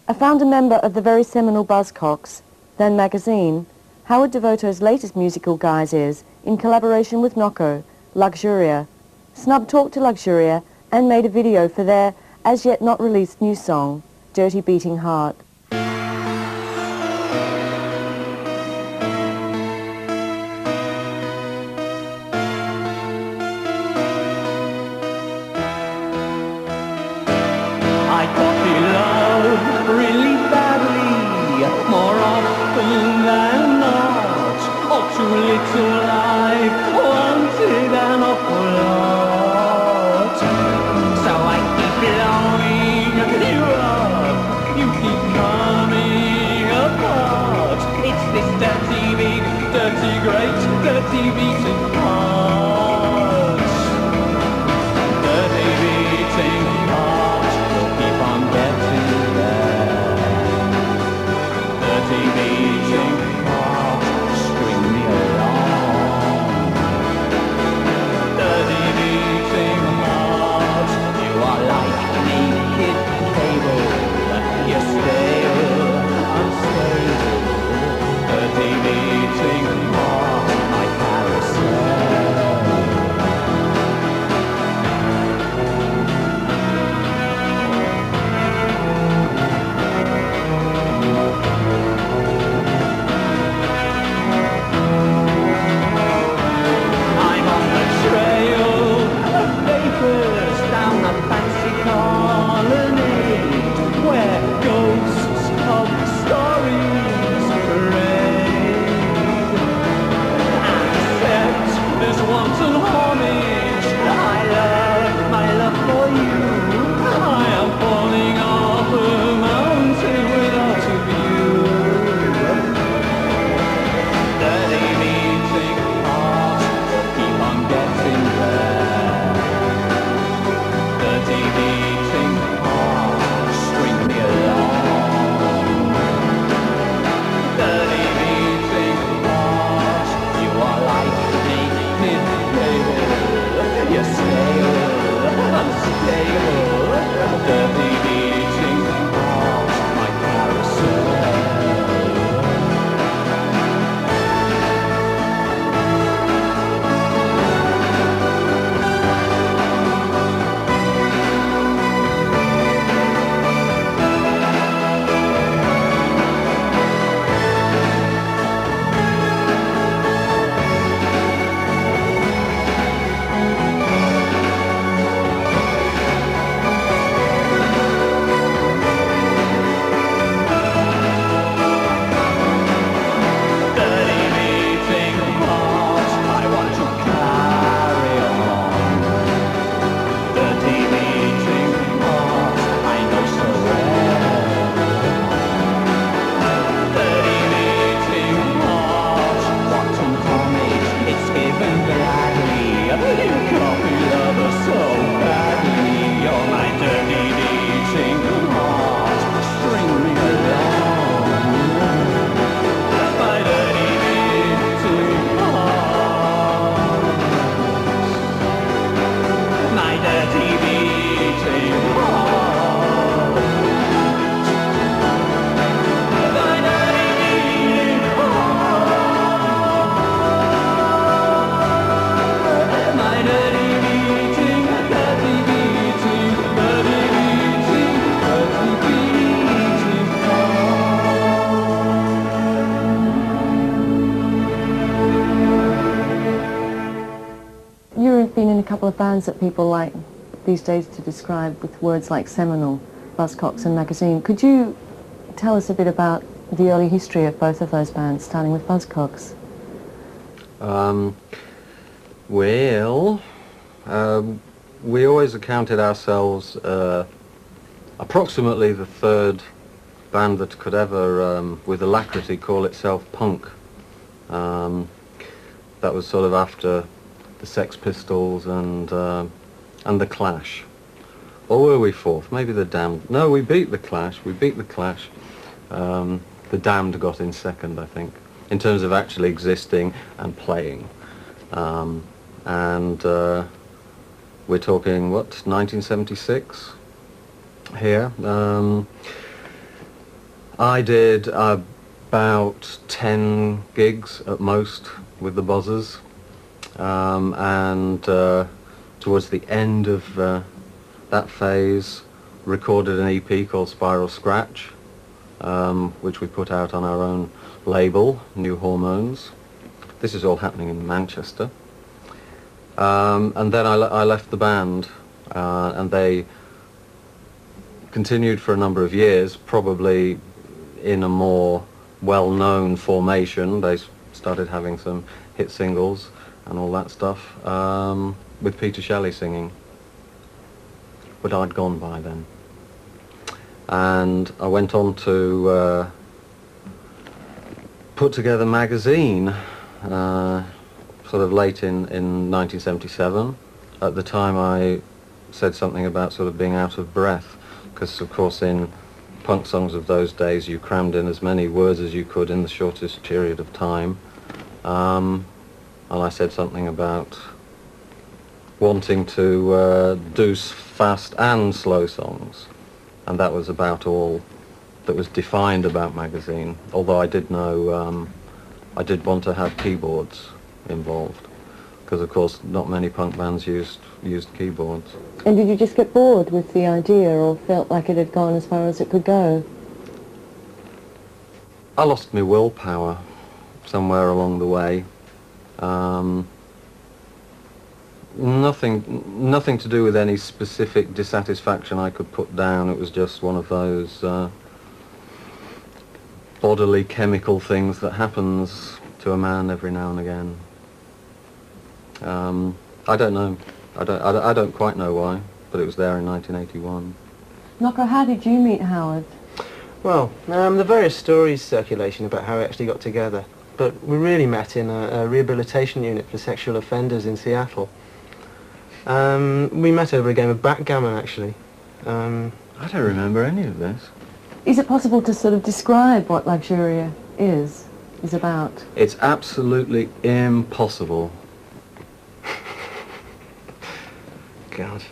A founder member of the very seminal Buzzcocks, then magazine, Howard Devoto's latest musical guise is, in collaboration with Nocco, Luxuria. Snub talked to Luxuria and made a video for their as yet not released new song, Dirty Beating Heart. I thought you loved really badly, more often than not, or too little I wanted an awful lot. So I keep blowing you up, you keep coming apart. It's this dirty big, dirty great, dirty beating heart. Dirty beating heart. Keep on getting there. Dirty beating heart, string me along. Dirty beating heart, you are like naked cable. You're stable, unstable. Dirty beating heart, my carousel. I'm on the trail of vapors down a fancy colonnade where ghosts of stories parade. Accept this wanton homage. I love my love for you. I am falling off a mountain without a view. Dirty beating heart, keep on getting there. Dirty beating heart, string me along. Dirty beating heart, you are like naked cable. You're stable, unstable. Dirty beating heart, my carousel. Dirty beating heart, I want to carry on. Dirty beating heart, I know so well. Dirty beating heart, wanton homage, it's given gladly. You copy lover so badly. You're my dirty beating heart, string me along. My dirty beating heart. My dirty beating heart. My dirty beating heart. My dirty beating, dirty beating, dirty beating, dirty beating heart. You've been in a couple of bands that people like these days to describe with words like seminal, Buzzcocks and Magazine. Could you tell us a bit about the early history of both of those bands, starting with Buzzcocks? Well, we always accounted ourselves approximately the third band that could ever, with alacrity, call itself punk. That was sort of after the Sex Pistols and the Clash. Or were we fourth? Maybe the Damned. No, we beat the Clash. We beat the Clash. The Damned got in second, I think, in terms of actually existing and playing. We're talking, what, 1976 here. I did about 10 gigs at most with the Buzzers, and towards the end of that phase recorded an EP called Spiral Scratch, which we put out on our own label, New Hormones. This is all happening in Manchester. And then I left the band, and they continued for a number of years, probably in a more well-known formation. They started having some hit singles and all that stuff, with Peter Shelley singing. But I'd gone by then. And I went on to put together Magazine, sort of late in 1977. At the time I said something about sort of being out of breath, because of course in punk songs of those days you crammed in as many words as you could in the shortest period of time. And I said something about wanting to do fast and slow songs, and that was about all that was defined about Magazine, although I did know I did want to have keyboards involved, because of course not many punk bands used keyboards. And did you just get bored with the idea, or felt like it had gone as far as it could go? I lost my willpower somewhere along the way. Nothing to do with any specific dissatisfaction I could put down. It was just one of those bodily chemical things that happens to a man every now and again. I don't know. I don't quite know why, but it was there in 1981. Nocco, how did you meet Howard? Well, there are various stories circulating about how we actually got together, but we really met in a rehabilitation unit for sexual offenders in Seattle. We met over a game of backgammon, actually. I don't remember any of this. Is it possible to sort of describe what Luxuria is about? It's absolutely impossible. God.